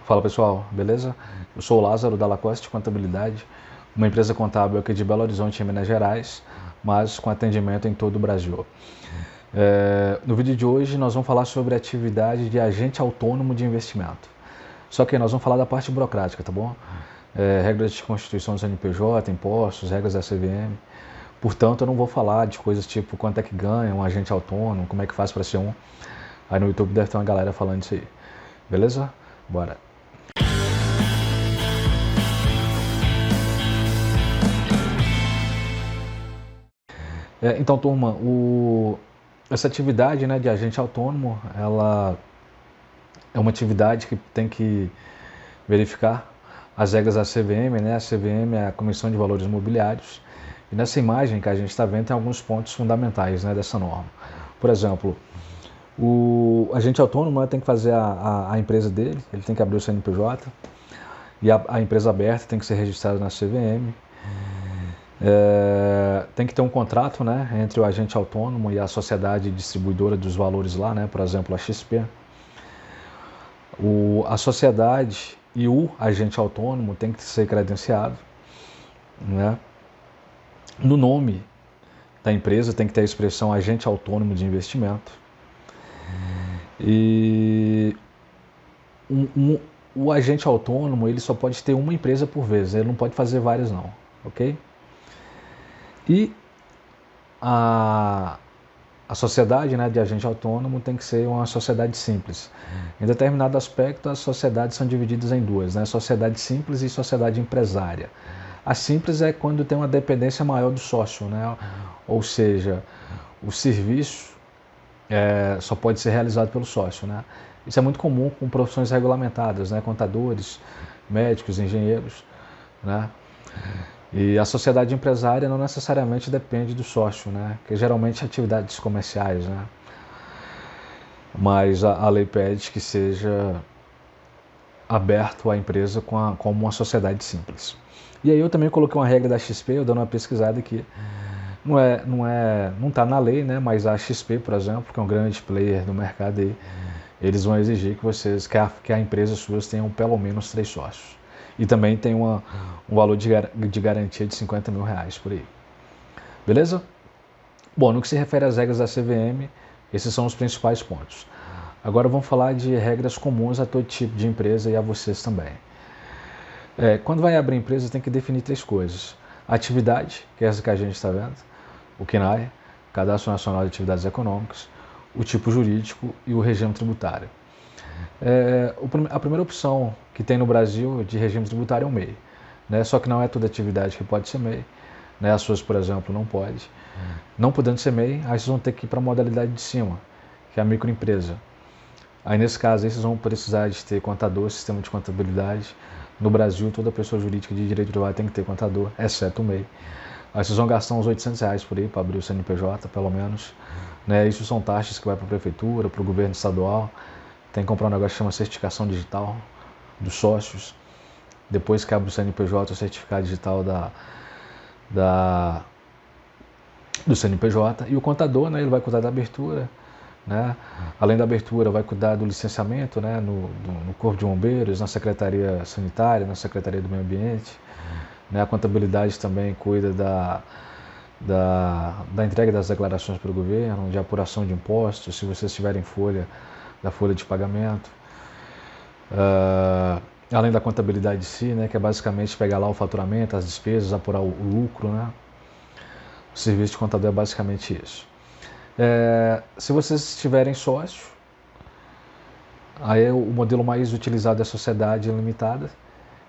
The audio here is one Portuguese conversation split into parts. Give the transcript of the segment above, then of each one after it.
Fala pessoal, beleza? Eu sou o Lázaro da Lacoste Contabilidade, uma empresa contábil aqui de Belo Horizonte, em Minas Gerais, mas com atendimento em todo o Brasil. No vídeo de hoje nós vamos falar sobre a atividade de agente autônomo de investimento. Só que nós vamos falar da parte burocrática, tá bom? Regras de constituição do CNPJ, impostos, regras da CVM. Portanto, eu não vou falar de coisas tipo quanto é que ganha um agente autônomo, como é que faz para ser um. Aí no YouTube deve ter uma galera falando isso aí. Beleza? Bora! Então, turma, essa atividade, né, de agente autônomo, ela é uma atividade que tem que verificar as regras da CVM, né? A CVM é a Comissão de Valores Mobiliários. E nessa imagem que a gente está vendo tem alguns pontos fundamentais, né, dessa norma. Por exemplo, o agente autônomo, né, tem que fazer a empresa dele, ele tem que abrir o CNPJ, e a empresa aberta tem que ser registrada na CVM. Tem que ter um contrato, né, entre o agente autônomo e a sociedade distribuidora dos valores lá, né, por exemplo, a XP. A sociedade e o agente autônomo tem que ser credenciado, né? No nome da empresa tem que ter a expressão agente autônomo de investimento. E o agente autônomo ele só pode ter uma empresa por vez, ele não pode fazer várias não, ok? E a sociedade, né, de agente autônomo tem que ser uma sociedade simples. Em determinado aspecto, as sociedades são divididas em duas, né, sociedade simples e sociedade empresária. A simples é quando tem uma dependência maior do sócio, né, ou seja, o serviço só pode ser realizado pelo sócio, né. Isso é muito comum com profissões regulamentadas, né, contadores, médicos, engenheiros, né. E a sociedade empresária não necessariamente depende do sócio, né? Que geralmente atividades comerciais, né? Mas a lei pede que seja aberto a empresa como uma sociedade simples. E aí eu também coloquei uma regra da XP, eu dando uma pesquisada aqui. Não está na lei, né? Mas a XP, por exemplo, que é um grande player do mercado aí, eles vão exigir que a empresa suas tenham pelo menos 3 sócios. E também tem um valor de garantia de 50 mil reais por aí. Beleza? Bom, no que se refere às regras da CVM, esses são os principais pontos. Agora vamos falar de regras comuns a todo tipo de empresa e a vocês também. Quando vai abrir empresa tem que definir 3 coisas. A atividade, que é essa que a gente está vendo, o CNAE, Cadastro Nacional de Atividades Econômicas, o tipo jurídico e o regime tributário. A primeira opção que tem no Brasil de regime tributário é o MEI, né? Só que não é toda atividade que pode ser MEI, né? As suas, por exemplo, não pode. Não podendo ser MEI, aí vocês vão ter que ir para a modalidade de cima, que é a microempresa. Aí nesse caso aí, vocês vão precisar de ter contador, sistema de contabilidade. No Brasil, toda pessoa jurídica de direito privado tem que ter contador, exceto o MEI. Aí vocês vão gastar uns R$800 por aí para abrir o CNPJ, pelo menos, né? Isso são taxas que vai para a prefeitura, para o governo estadual. Tem que comprar um negócio que chama certificação digital dos sócios. Depois que abre o CNPJ, o certificado digital do CNPJ. E o contador, né, ele vai cuidar da abertura, né? Além da abertura, vai cuidar do licenciamento, né, no Corpo de Bombeiros, na Secretaria Sanitária, na Secretaria do Meio Ambiente. Né? A contabilidade também cuida da entrega das declarações para o governo, de apuração de impostos, se vocês tiverem da folha de pagamento. Além da contabilidade em si, né, que é basicamente pegar lá o faturamento, as despesas, apurar o lucro, né? O serviço de contador é basicamente isso. Se vocês tiverem sócio, aí o modelo mais utilizado é a sociedade limitada.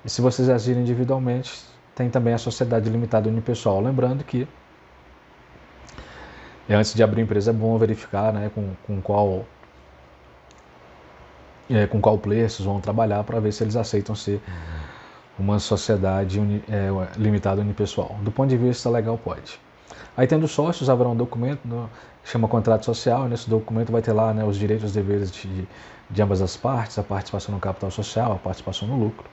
E se vocês agirem individualmente, tem também a sociedade limitada unipessoal. Lembrando que antes de abrir empresa é bom verificar, né, com qual player vocês vão trabalhar para ver se eles aceitam ser uma sociedade limitada unipessoal. Do ponto de vista legal, pode. Aí tendo sócios, haverá um documento que chama contrato social. Nesse documento vai ter lá, né, os direitos e deveres de ambas as partes, a participação no capital social, a participação no lucro.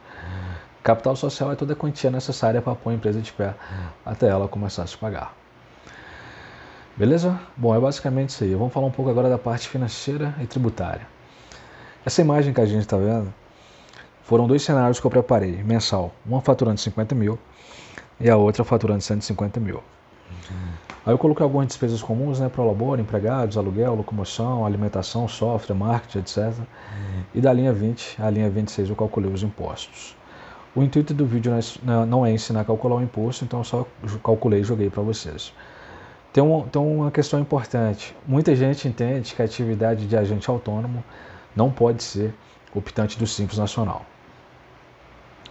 Capital social é toda a quantia necessária para pôr a empresa de pé até ela começar a se pagar. Beleza? Bom, é basicamente isso aí. Vamos falar um pouco agora da parte financeira e tributária. Essa imagem que a gente está vendo foram 2 cenários que eu preparei, mensal. Uma faturando 50 mil e a outra faturando 150 mil. Aí eu coloquei algumas despesas comuns, né, prolabore, empregados, aluguel, locomoção, alimentação, software, marketing, etc. E da linha 20 à linha 26 eu calculei os impostos. O intuito do vídeo não é ensinar a calcular o imposto, então eu só calculei e joguei para vocês. Tem uma questão importante. Muita gente entende que a atividade de agente autônomo não pode ser optante do Simples Nacional.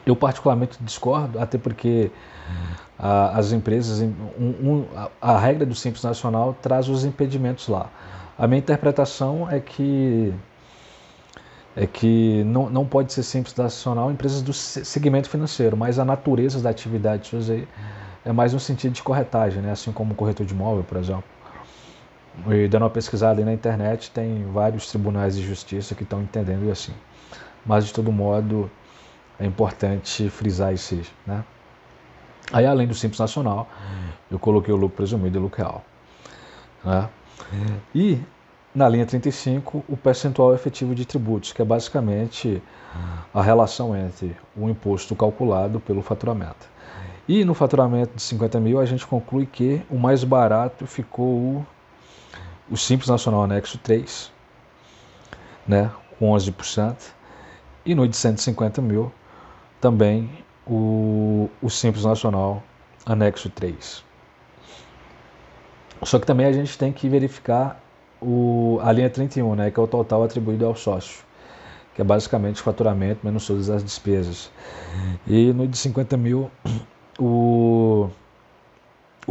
Eu particularmente discordo, até porque as empresas, a regra do Simples Nacional traz os impedimentos lá. A minha interpretação é que não pode ser Simples Nacional empresas do segmento financeiro, mas a natureza da atividade suas aí é mais no sentido de corretagem, né? Assim como o corretor de imóvel, por exemplo. E dando uma pesquisada aí na internet, tem vários tribunais de justiça que estão entendendo assim. Mas, de todo modo, é importante frisar isso aí, né? Aí, além do Simples Nacional, eu coloquei o lucro presumido e o lucro real, né? E, na linha 35, o percentual efetivo de tributos, que é basicamente a relação entre o imposto calculado pelo faturamento. E no faturamento de 50 mil, a gente conclui que o mais barato ficou o Simples Nacional Anexo 3, né, com 11%. E no de 150 mil, também o Simples Nacional Anexo 3. Só que também a gente tem que verificar a linha 31, né, que é o total atribuído ao sócio, que é basicamente o faturamento menos todas as despesas. E no de 50 mil, o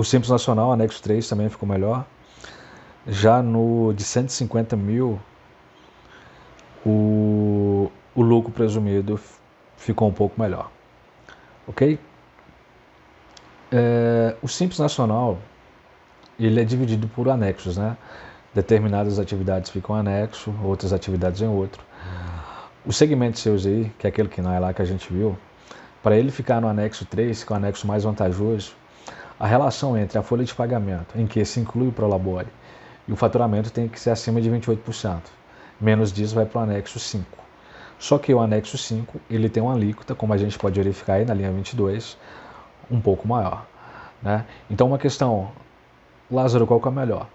Simples Nacional Anexo 3 também ficou melhor. Já no de 150 mil, o lucro presumido ficou um pouco melhor. Ok? O Simples Nacional, ele é dividido por anexos, né? Determinadas atividades ficam em anexo, outras atividades em outro. O segmento seus aí, que é aquele que não é lá que a gente viu, para ele ficar no anexo 3, que é o anexo mais vantajoso, a relação entre a folha de pagamento, em que se inclui o prolabore, e o faturamento tem que ser acima de 28%. Menos disso vai para o anexo 5. Só que o anexo 5, ele tem uma alíquota, como a gente pode verificar aí na linha 22, um pouco maior, né? Então uma questão, Lázaro, qual que é o melhor?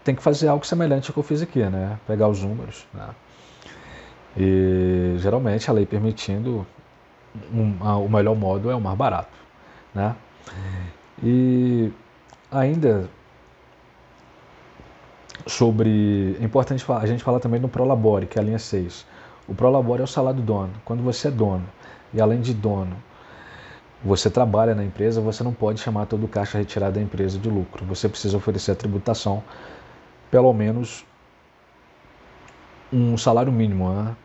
Tem que fazer algo semelhante ao que eu fiz aqui, né? Pegar os números, né? E geralmente a lei permitindo, o melhor modo é o mais barato, né? E ainda é importante a gente falar também do Prolabore, que é a linha 6. O Prolabore é o salário do dono. Quando você é dono, e além de dono, você trabalha na empresa, você não pode chamar todo o caixa retirado da empresa de lucro. Você precisa oferecer a tributação, pelo menos um salário mínimo, né?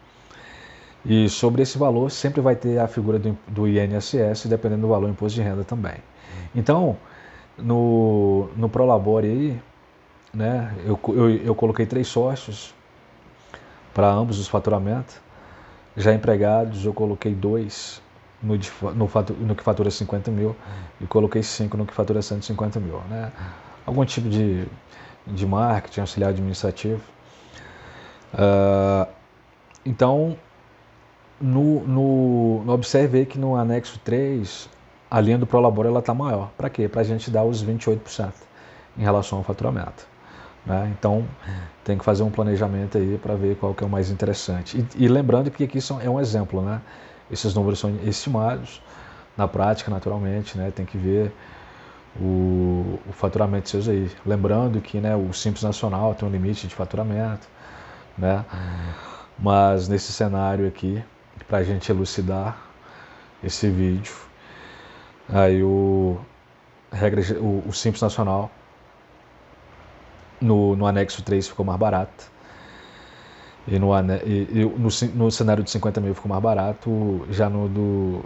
E sobre esse valor sempre vai ter a figura do INSS, dependendo do valor do imposto de renda também. Então, no Prolabore aí, né, eu coloquei 3 sócios para ambos os faturamentos. Já empregados, eu coloquei 2 no que fatura 50 mil e coloquei 5 no que fatura 150 mil. Né? Algum tipo de marketing, auxiliar administrativo. Então, observe que no anexo 3, a linha do Prolabore está maior. Para quê? Para a gente dar os 28% em relação ao faturamento. Né? Então, tem que fazer um planejamento aí para ver qual que é o mais interessante. E lembrando que aqui é um exemplo, né? Esses números são estimados, na prática, naturalmente, né? Tem que ver o faturamento seus aí. Lembrando que, né, o Simples Nacional tem um limite de faturamento, né? Mas nesse cenário aqui, para a gente elucidar esse vídeo, aí o Simples Nacional no anexo 3 ficou mais barato. E no cenário de 50 mil ficou mais barato. Já no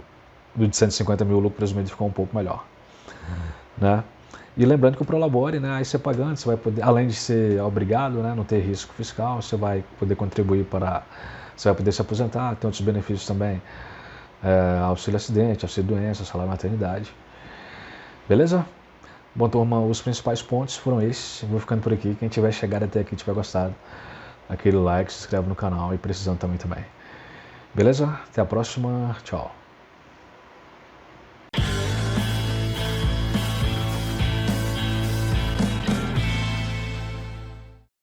de 150 mil o lucro presumido ficou um pouco melhor. Né? E lembrando que o Prolabore, né, aí você pagando, você vai poder, além de ser obrigado, né, não ter risco fiscal, você vai poder contribuir você vai poder se aposentar, tem outros benefícios também, auxílio acidente, auxílio doença, salário maternidade. Beleza? Bom, turma, os principais pontos foram esses. Eu vou ficando por aqui. Quem tiver chegado até aqui e tiver gostado, aquele like, se inscreve no canal e precisando também. Beleza? Até a próxima. Tchau.